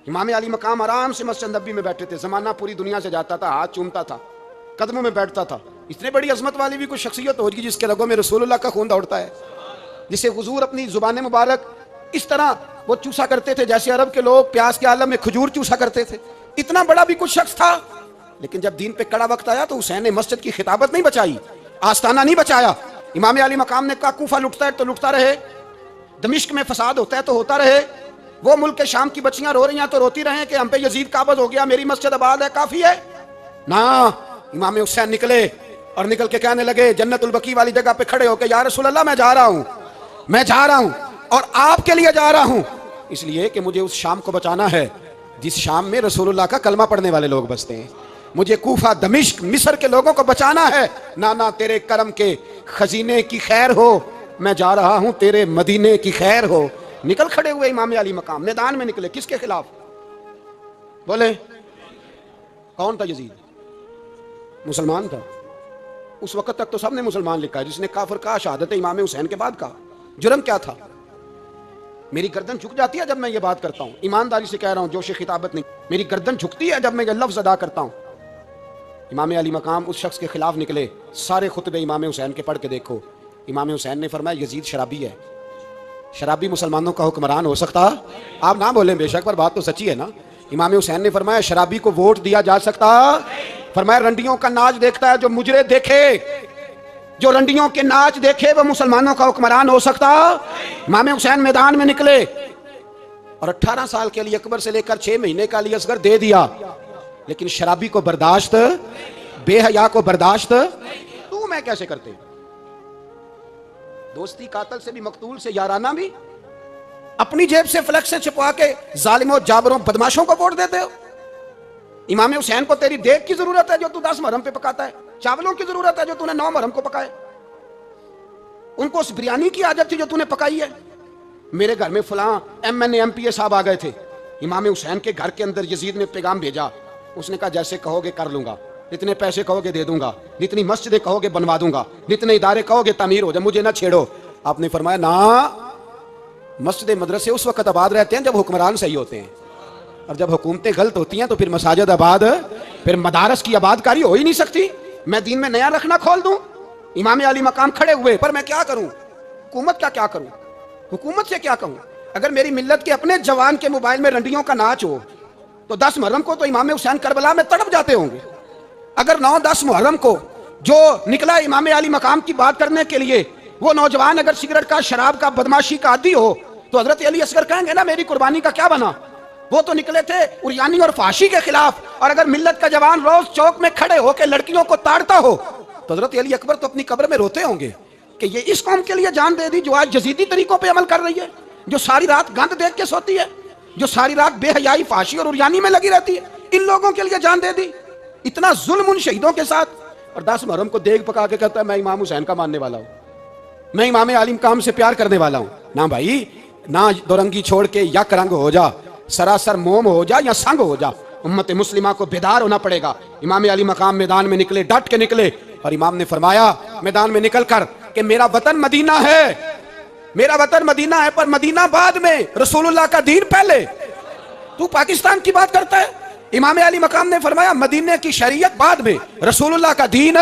इमाम अली मकाम आराम से मस्जिद नबी में बैठे थे, जमाना पूरी दुनिया से जाता था, हाथ चूमता था, कदमों में बैठता था। इतने बड़ी अजमत वाली भी कोई शख्सियत होगी जिसके रगों में रसूलुल्लाह का खून दौड़ता है, जिसे हुजूर अपनी जुबान मुबारक इस तरह वो चूसा करते थे जैसे अरब के लोग प्यास के आलम में खजूर चूसा करते थे। इतना बड़ा भी कुछ शख्स था, लेकिन जब दीन पे कड़ा वक्त आया तो हुसैन ने मस्जिद की खिताबत नहीं बचाई, आस्ताना नहीं बचाया। इमाम अली मकाम ने कहा कूफा लुटता है तो लुटता रहे, दमिश्क में फसाद होता है तो होता रहे, वो मुल्क के शाम की बच्चियां रो रही हैं तो रोती रहें कि हम पे यजीद काबज हो गया, मेरी मस्जिद आबाद है, काफी है ना। इमाम हुसैन निकले और निकल के कहने लगे जन्नतुल बकी वाली जगह पे खड़े होकर, या रसूल अल्लाह मैं जा रहा हूं, मैं जा रहा हूं और आपके लिए जा रहा हूं, इसलिए कि मुझे उस शाम को बचाना है जिस शाम में रसूलुल्लाह का कलमा पढ़ने वाले लोग बसते हैं। मुझे कूफा, दमिश्क, मिस्र के लोगों को बचाना है। ना तेरे करम के खजीने की खैर हो, मैं जा रहा हूं तेरे मदीने की खैर हो। निकल खड़े हुए इमाम अली मकाम, मैदान में निकले। किसके खिलाफ? बोले कौन था? यजीद मुसलमान था। उस वक्त तक तो सबने मुसलमान लिखा है, जिसने काफिर कहा शहादत इमाम हुसैन के बाद कहा। जुर्म क्या था? मेरी गर्दन झुक जाती है जब मैं ये बात करता हूं, ईमानदारी से कह रहा हूं, जोश खिताबत नहीं, मेरी गर्दन झुकती है जब मैं ये लफ्ज अदा करता हूं। इमाम अली मकाम उस शख्स के खिलाफ निकले। सारे खुतबे इमाम हुसैन के पढ़ के देखो। इमाम हुसैन ने फरमाया यजीद शराबी है। शराबी मुसलमानों का हुक्मरान हो सकता? आप ना बोलें बेशक, पर बात तो सच्ची है ना। इमाम हुसैन ने फरमाया शराबी को वोट दिया जा सकता? फरमाया रंडियों का नाच देखता है जो मुजरे देखे, जो रंडियों के नाच देखे वो मुसलमानों का हुक्मरान हो सकता? इमाम हुसैन मैदान में निकले और 18 साल के लिए अकबर से लेकर 6 महीने का लिए असगर दे दिया, लेकिन शराबी को बर्दाश्त, बेहया को बर्दाश्त तू मैं कैसे करते? दोस्ती कातल से भी, मकतूल से याराना भी, अपनी जेब से फ्लेक्स से छुपा के जालिमों, जाबरों, बदमाशों को वोट देते हो। इमाम हुसैन को तेरी देग की जरूरत है जो तू 10 मुहर्रम पे पकाता है, चावलों की जरूरत है जो तूने 9 मुहर्रम को पकाए, उनको उस बिरयानी की आदत थी जो तूने पकाई है। मेरे घर में फलां MNA MPA साहब आ गए थे, इमाम हुसैन के घर के अंदर यजीद ने पैगाम भेजा, उसने कहा जैसे कहोगे कर लूंगा, जितने पैसे कहोगे दे दूंगा, जितनी मस्जिदें कहोगे बनवा दूंगा, जितने इदारे कहोगे तामीर हो जाए, मुझे ना छेड़ो। आपने फरमाया ना, मस्जिद मदरसे उस वक्त आबाद रहते हैं जब हुक्मरान सही होते हैं, और जब हुकूमतें गलत होती हैं तो फिर मसाजिद आबाद, फिर मदारस की आबादकारी हो ही नहीं सकती। मैं दीन में नया रखना खोल दूं? इमाम अली मकाम खड़े हुए, पर मैं क्या करूं? हुकूमत का क्या करूं? हुकूमत से क्या कहूं? अगर मेरी मिल्लत के अपने जवान के मोबाइल में रंडियों का नाच हो तो 10 मुहर्रम को तो इमाम हुसैन करबला में तड़प जाते होंगे। अगर 9-10 मुहर्रम को जो निकला इमाम अली मकाम की बात करने के लिए, वो नौजवान अगर सिगरेट का, शराब का, बदमाशी का आदी हो तो हजरत अली असगर कहेंगे ना मेरी कुर्बानी का क्या बना? वो तो निकले थे उरियानी और फाशी के खिलाफ। और अगर मिल्लत का जवान रोज चौक में खड़े होकर लड़कियों को ताड़ता हो तो हजरत अली अकबर तो अपनी कब्र में रोते होंगे कि ये इस कौम के लिए जान दे दी जो आज जजीदी तरीकों पे अमल कर रही है, जो सारी रात गंद देख के सोती है, जो सारी रात बेहयाई, फाशी और उरियानी में लगी रहती है। इन लोगों के लिए जान दे दी, इतना जुल्म उन शहीदों के साथ। और 10 मुहर्रम को देग पका के कहता है मैं इमाम हुसैन का मानने वाला हूं, मैं इमाम अली मकाम से प्यार करने वाला हूं। ना भाई, ना दोरंगी छोड़ के यक रंग हो जा, सरासर मोम हो जा या संग हो जा, उम्मत मुस्लिमा को बेदार होना पड़ेगा। इमाम अली मकाम मैदान में निकले, डट के निकले, और इमाम ने फरमाया मैदान में निकल कर कि मेरा वतन मदीना है, मेरा वतन मदीना है, पर मदीना बाद में, रसूलुल्लाह का दीन पहले। तू पाकिस्तान की बात करता है? इमाम अली मकाम ने फरमाया मदीने की शरीयत बाद में, रसूलुल्लाह का दीन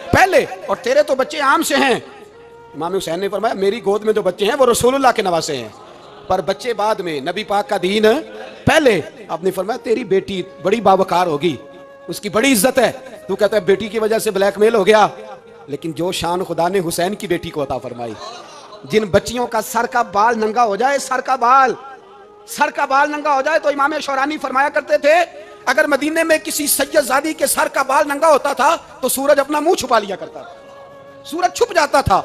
पहले, और तेरे तो बच्चे आम से हैं। इमाम हुसैन ने फरमाया मेरी गोद में जो बच्चे हैं वो रसूलुल्लाह के नवासे हैं, पर बच्चे बाद में, नबी पाक का दीन पहले। आपने फरमाया तेरी बेटी बड़ी बावकार होगी, उसकी बड़ी इज्जत है, तू कहता है बेटी की वजह से ब्लैकमेल हो गया, लेकिन जो शान खुदा ने हुसैन की बेटी को अता फरमाई, जिन बच्चियों का सर का बाल नंगा हो जाए, सर का बाल नंगा हो जाए, तो इमाम शौरानी फरमाया करते थे अगर मदीने में किसी सैयदजादी के सर का बाल नंगा होता था तो सूरज अपना मुंह छुपा लिया करता था, सूरज छुप जाता था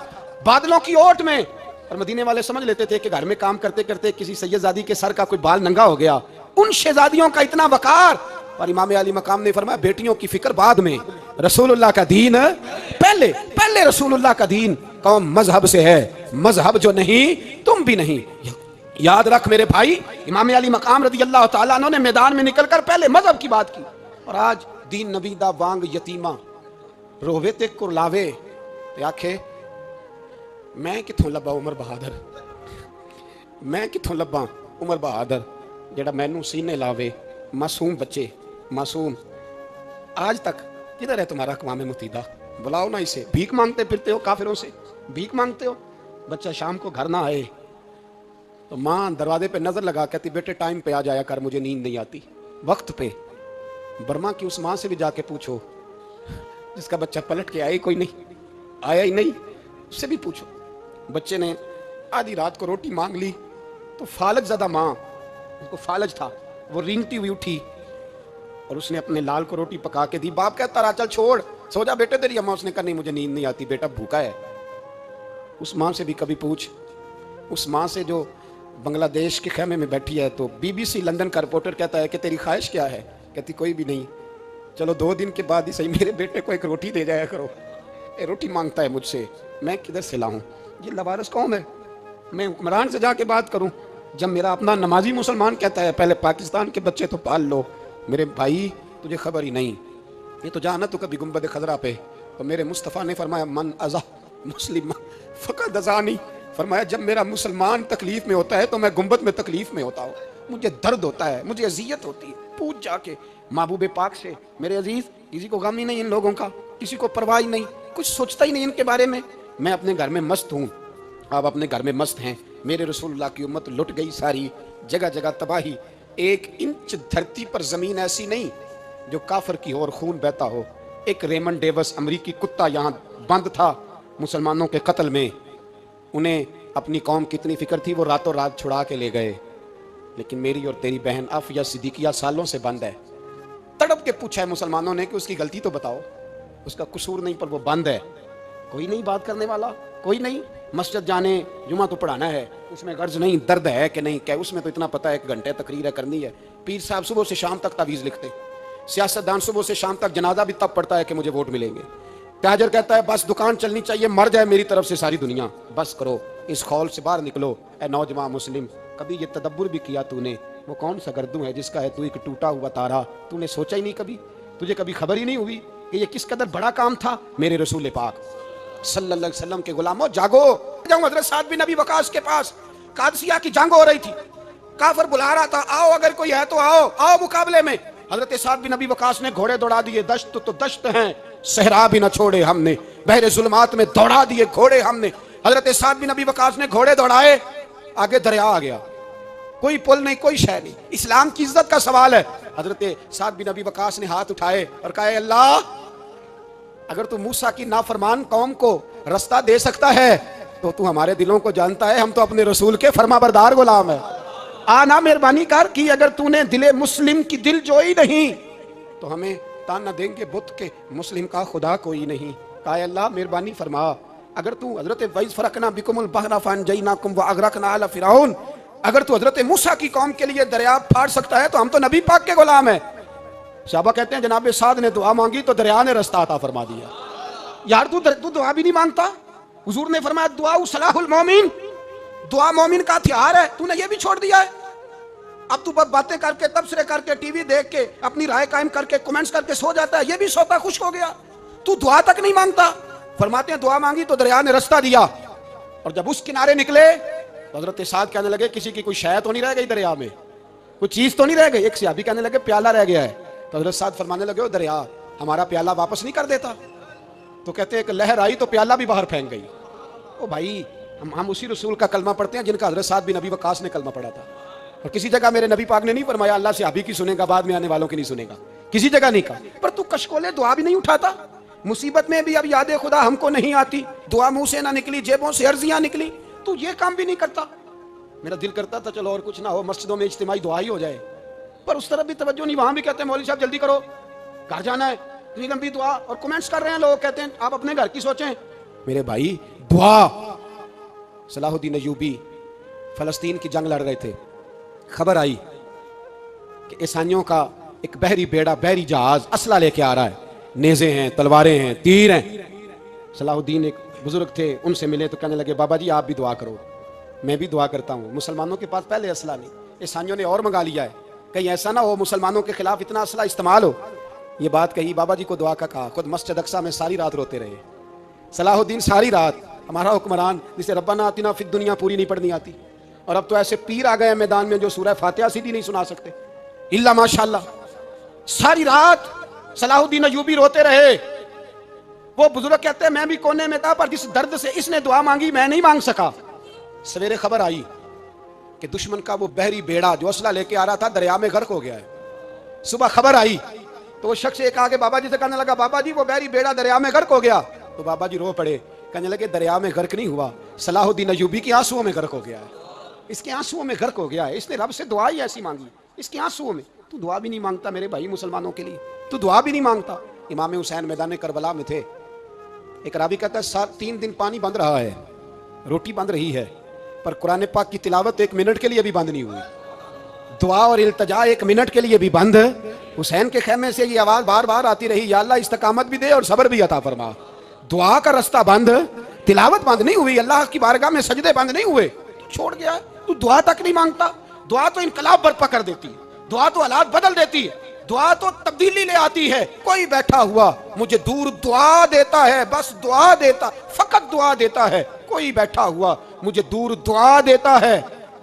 बादलों की ओट में। और मदीने वाले समझ लेते थे कि घर में काम करते करते किसी सैयदजादी के सर का कोई बाल नंगा हो गया। उन शहजादियों का इतना वकार। और इमाम अली मकाम ने फरमाया बेटियों की फिक्र बाद में, रसूलुल्लाह का दीन पहले, पहले रसूलुल्लाह का दीन। कौम मजहब से है, मजहब जो नहीं तुम भी नहीं। याद रख मेरे भाई, इमाम अली मकाम रज़ी अल्लाह तआला अन्हु ने मैदान में निकलकर पहले मजहब की बात की। और आज दीन नबी दा वांग यतीमा रोवे ते कुरलावे ते आखे मैं किथों लब्बा उमर बहादुर, मैं किथों लब्बा उमर बहादुर। जेड़ा मैनू सीने लावे, मासूम बच्चे, मासूम। आज तक किधर है तुम्हारा अक़वाम मुत्तहिदा? बुलाओ ना इसे। भीख मांगते फिरते हो, काफिरों से भीख मांगते हो। बच्चा शाम को घर ना आए तो माँ दरवाजे पे नजर लगा कहती बेटे टाइम पे आ जाया कर, मुझे नींद नहीं आती, वक्त पे। बर्मा की उस माँ से भी जाके पूछो जिसका बच्चा पलट के आया कोई नहीं, आया ही नहीं, उससे भी पूछो। बच्चे ने आधी रात को रोटी मांग ली तो फालज ज़्यादा माँ, उसको फालज था, वो रेंगती हुई उठी और उसने अपने लाल को रोटी पका के दी। बाप कहता रहा चल छोड़, सो जा बेटे तेरी अम्मा। उसने कहा नहीं मुझे नींद नहीं आती, बेटा भूखा है। उस माँ से भी कभी पूछ, उस माँ से जो बांग्लादेश के खेमे में बैठी है। तो BBC लंदन का रिपोर्टर कहता है कि तेरी ख्वाहिश क्या है? कहती कोई भी नहीं, चलो 2 दिन के बाद ही सही मेरे बेटे को एक रोटी दे जाया करो। रोटी मांगता है मुझसे, मैं किधर से लाऊं? ये लवारिस कौन है? मैं हुक्मरान से जाके बात करूं? जब मेरा अपना नमाजी मुसलमान कहता है पहले पाकिस्तान के बच्चे तो पाल लो। मेरे भाई तुझे खबर ही नहीं, ये तो जाना तो कभी गुंबद खजरा पे। तो मेरे मुस्तफ़ा ने फरमाया मन अज़ा मुस्लिम फ़क़द अज़ानी, फरमाया जब मेरा मुसलमान तकलीफ में होता है तो मैं गुंबद में तकलीफ में होता हूँ, मुझे दर्द होता है, मुझे अजियत होती है। पूछ जाके महबूब पाक से, मेरे अजीज किसी को गम ही नहीं इन लोगों का, किसी को परवाह ही नहीं, कुछ सोचता ही नहीं इनके बारे में। मैं अपने घर में मस्त हूँ, आप अपने घर में मस्त हैं। मेरे रसूलुल्लाह की उम्मत लुट गई सारी, जगह जगह तबाही। 1 इंच धरती पर जमीन ऐसी नहीं जो काफिर की हो और खून बहता हो। एक रेमंड डेविस अमरीकी कुत्ता यहाँ बंद था मुसलमानों के कत्ल में, उन्हें अपनी कौम की इतनी फिक्र थी वो रातों रात छुड़ा के ले गए। लेकिन मेरी और तेरी बहन आफिया सिद्दीकिया सालों से बंद है। तड़प के पूछा है मुसलमानों ने कि उसकी गलती तो बताओ, उसका कसूर नहीं पर वो बंद है। कोई नहीं बात करने वाला, कोई नहीं। मस्जिद जाने जुमा तो पढ़ाना है, उसमें गर्ज नहीं, दर्द है कि नहीं, क्या उसमें तो इतना पता है 1 घंटे तकरीर करनी है। पीर साहब सुबह से शाम तक तावीज़ लिखते, सियासतदान सुबह से शाम तक जनाजा भी तब पड़ता है कि मुझे वोट मिलेंगे। ताजर कहता है बस दुकान चलनी चाहिए, मर जाए मेरी तरफ से सारी दुनिया, बस करो, इस खौल से बाहर निकलो। ए नौजवान मुस्लिम, कभी ये तदब्बुर भी किया तूने? वो कौन सा गर्दू है जिसका है तू एक टूटा हुआ तारा? तूने सोचा ही नहीं कभी? तुझे कभी खबर ही नहीं हुई कि ये किस कदर बड़ा काम था? मेरे रसूल पाक सल्लल्लाहु अलैहि वसल्लम के गुलामों जागो। जाऊं हजरत साद बिन नबी वकास के पास, कादसिया की जंग हो रही थी, काफिर बुला रहा था, आओ अगर कोई है तो आओ, आओ मुकाबले में। हजरत साद बिन नबी वकास ने घोड़े दौड़ा दिए, दश्त तो दश्त हैं, सहरा भी न छोड़े हमने, बहरे जुल्मात में दौड़ा दिए घोड़े हमने। हजरत साद बिन नबी वकास ने घोड़े दौड़ाए, आगे दरिया आ गया, कोई पुल नहीं, कोई शय नहीं। इस्लाम की इज्जत का सवाल है। हजरत साद बिन नबी वकास ने हाथ उठाए और कहा अल्लाह, अगर तू मूसा की नाफरमान कौम को रास्ता दे सकता है तो तू हमारे दिलों को जानता है, हम तो अपने रसूल के फरमाबरदार गुलाम है। आना मेहरबानी कर कि अगर तूने दिले मुस्लिम की दिल जोई नहीं तो हमें ताना देंगे बुत के मुस्लिम का खुदा कोई नहीं। कहा अल्लाह मेहरबानी फरमा, अगर तू हजरत वैस फरकना बिकुमुल बहरा फअनजयनाकुम व अगरकना आला फिरौन, अगर तू हजरत मूसा की कौम के लिए दरिया फाड़ सकता है तो हम तो नबी पाक के गुलाम है। साहबा कहते हैं जनाब साद ने दुआ मांगी तो दरिया ने रास्ता अता फरमा दिया। यार तू दुआ भी नहीं मांगता? हुजूर ने फरमाया दुआ सलाहुल मोमिन, दुआ मोमिन का हथियार है, तूने ये भी छोड़ दिया है। अब तू बस बातें करके, तबसरे करके, टीवी देख के, अपनी राय कायम करके, कमेंट्स करके सो जाता है, ये भी सोता खुश हो गया, तू दुआ तक नहीं मांगता। फरमाते हैं दुआ मांगी तो दरिया ने रास्ता दिया, और जब उस किनारे निकले तो हजरत साद कहने लगे किसी की कोई शय तो नहीं रह गई दरिया में, कोई चीज तो नहीं रह गई। एक सहाबी कहने लगे प्याला रह गया है। तो हजरत साद फरमाने लगे ओ दरिया हमारा प्याला वापस नहीं कर देता? तो कहते एक लहर आई तो प्याला भी बाहर फेंक गई। ओ भाई, हम उसी रसूल का कलमा पढ़ते हैं जिनका हजरत साद बिन नबी वकास ने कलमा पढ़ा था। और किसी जगह मेरे नबी पाक ने नहीं फरमाया अल्लाह से सहाबी की सुनेगा, बाद में आने वालों की नहीं सुनेगा, किसी जगह नहीं कहा। पर तू कशकोले दुआ भी नहीं उठाता, मुसीबत में भी अब याद खुदा हमको नहीं आती, दुआ मुंह से ना निकली, जेबों से अर्जियां निकली, तू ये काम भी नहीं करता। मेरा दिल करता था चलो और कुछ ना हो, मस्जिदों में इज्तिमाई दुआ ही हो जाए, पर उस तरफ भी तवज्जो नहीं। वहां भी कहते हैं मौलवी साहब जल्दी करो, घर जाना है, इतनी लंबी दुआ, और कमेंट्स कर रहे हैं लोग, कहते हैं आप अपने घर की सोचें। मेरे भाई दुआ, सलाहुद्दीन अय्यूबी फलस्तीन की जंग लड़ रहे थे, खबर आई कि ईसाइयों का एक बहरी बेड़ा, बहरी जहाज असला लेके आ रहा है, नेज़े हैं, तलवारें हैं, तीर हैं। सलाहुद्दीन एक बुजुर्ग थे, उनसे मिले तो कहने लगे बाबा जी आप भी दुआ करो। मैं भी दुआ करता हूँ। मुसलमानों के पास पहले असला नहीं, ईसाइयों ने और मंगा लिया है, कहीं ऐसा ना हो मुसलमानों के खिलाफ इतना असला इस्तेमाल हो। ये बात कही, बाबा जी को दुआ का कहा, खुद मस्जिद अक्सा में सारी रात रोते रहे। सलाहुद्दीन सारी रात, हमारा हुक्मरान जिसे रब्बाना आतिना फिद दुनिया पूरी नहीं पढ़नी आती, और अब तो ऐसे पीर आ गए मैदान में जो सूरह फातिहा सीधी नहीं सुना सकते, इल्ला माशाल्लाह। सारी रात सलाहुद्दीन अय्यूबी रोते रहे। वो बुजुर्ग कहते हैं मैं भी कोने में था, पर जिस दर्द से इसने दुआ मांगी मैं नहीं मांग सका। सवेरे खबर आई कि दुश्मन का वो बहरी बेड़ा जो असला लेके आ रहा था दरिया में गर्क हो गया है। सुबह खबर आई तो वो शख्स एक आगे बाबा जी से कहने लगा, बाबा जी वो बहरी बेड़ा दरिया में गर्क हो गया। तो बाबा जी रो पड़े, कहने लगे दरिया में गर्क नहीं हुआ, सलाहुद्दीन अय्यूबी के आंसुओं में गर्क हो गया है। इसके आंसुओं में गर्क हो गया है, इसने रब से दुआ ही ऐसी मांगी, इसके आंसुओं में। तू दुआ भी नहीं मांगता मेरे भाई मुसलमानों के लिए, तू दुआ भी नहीं मांगता। इमाम हुसैन मैदान करबला में थे। एक रावी कहता है 3 दिन पानी बंद रहा है, रोटी बंद रही है, पर कुरान पाक की तिलावत 1 मिनट के लिए भी बंद नहीं हुई। दुआ और इल्तजा 1 मिनट के लिए भी बंद। हुसैन के खेमे से ये आवाज बार बार आती रही, या अल्लाह इस्तकामत भी दे और सब्र भी अता फरमा। दुआ का रास्ता बंद, तिलावत बंद नहीं हुई, अल्लाह की बारगाह में सजदे बंद नहीं हुए, छोड़ गया। तू दुआ तक नहीं मांगता। दुआ तो इनकलाब बर्पा कर देती है, दुआ तो हालात बदल देती है, दुआ तो तब्दीली ले आती है। कोई बैठा हुआ मुझे दूर दुआ देता है, बस दुआ देता, फकत दुआ देता है। कोई बैठा हुआ मुझे दूर दुआ देता है,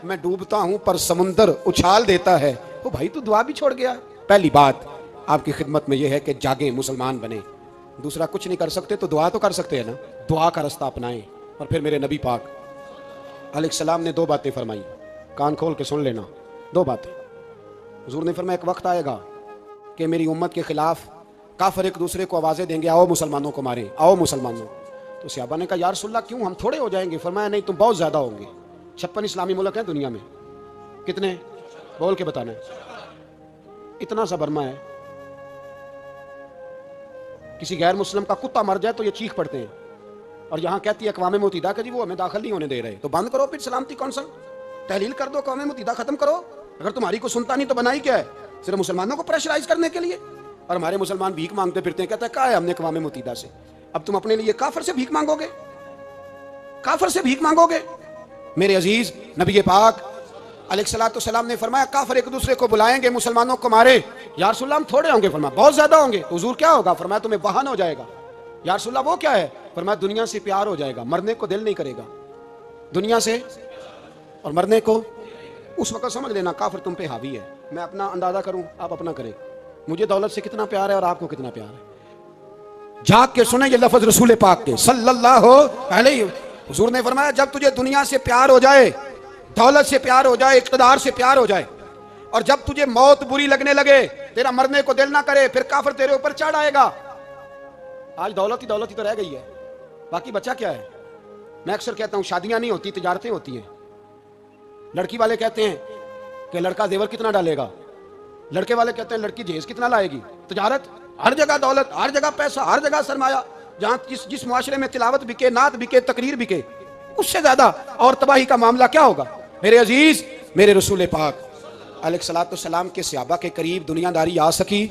मैं डूबता हूं पर समुंदर उछाल देता है। वो भाई तू दुआ भी छोड़ गया। पहली बात आपकी खिदमत में यह है कि जागे, मुसलमान बने। दूसरा कुछ नहीं कर सकते तो दुआ तो कर सकते हैं ना, दुआ का रास्ता अपनाएं। और फिर मेरे नबी पाक अलैहिस्सलाम ने 2 बातें फरमाई, कान खोल के सुन लेना। 2 बातें हुजूर ने फरमाया, एक वक्त आएगा कि मेरी उम्मत के खिलाफ काफिर एक दूसरे को आवाजें देंगे, आओ मुसलमानों को मारें, आओ मुसलमानों। तो सहाबा ने कहा, या रसूलल्लाह क्यों, हम थोड़े हो जाएंगे? फरमाया नहीं, तुम बहुत ज्यादा होंगे। 56 इस्लामी मुल्क हैं दुनिया में, कितने बोल के बताना है? इतना सा बर्मा है, किसी गैर मुस्लिम का कुत्ता मर जाए तो ये चीख पड़ते हैं। और यहां कहती है अक़वाम मुत्तहिदा कि जी वो हमें दाखिल नहीं होने दे रहे। तो बंद करो फिर सलामती कौंसल, तहलील कर दो, अक़वाम मुत्तहिदा खत्म करो। अगर तुम्हारी को सुनता नहीं तो बनाई क्या है? सिर्फ मुसलमानों को प्रेशराइज करने के लिए। और हमारे मुसलमान भीख मांगते फिरते हैं, कहते हैं क्या है हमने अक़वाम मुत्तहिदा से। अब तुम अपने लिए काफिर से भीख मांगोगे, काफिर से भीख मांगोगे? मेरे अजीज नबी पाक अलैहिस्सलाम ने फरमाया, काफिर एक दूसरे को बुलाएंगे, मुसलमानों को मारे। या रसूलल्लाह हम थोड़े होंगे? फरमाया बहुत ज्यादा होंगे। तो हुजूर क्या होगा? फरमाया तुम्हें वाहन हो जाएगा। या रसूलल्लाह वो क्या है? फरमाया दुनिया से प्यार हो जाएगा, मरने को दिल नहीं करेगा दुनिया से, और मरने को उस वक्त समझ लेना काफिर तुम पे हावी है। मैं अपना अंदाजा करूं, आप अपना करें। मुझे दौलत से कितना प्यार है और आपको कितना प्यार है। जाग के सुने ये लफ्ज रसूल पाक के सल्लल्लाहु अलैहि। हुजूर ने फरमाया, जब तुझे दुनिया से प्यार हो जाए, दौलत से प्यार हो जाए, इक़्तिदार से प्यार हो जाए, और जब तुझे मौत बुरी लगने लगे, तेरा मरने को दिल ना करे, फिर काफिर तेरे ऊपर चढ़ आएगा। आज दौलत ही तो रह गई है, बाकी बचा क्या है? मैं अक्सर कहता हूं शादियां नहीं होती, तिजारतें होती हैं। लड़की वाले कहते हैं कि लड़का जेवर कितना डालेगा, लड़के वाले कहते हैं लड़की जहेज कितना लाएगी। तिजारत, हर जगह दौलत, हर जगह पैसा, हर जगह सरमाया। जहां जिस मुआशरे में तिलावत बिके, नात बिके, तकरीर बिके, उससे ज्यादा और तबाही का मामला क्या होगा? मेरे अजीज, मेरे रसूल पाक अलैहिस्सलाम के सहाबा के करीब दुनियादारी आ सकी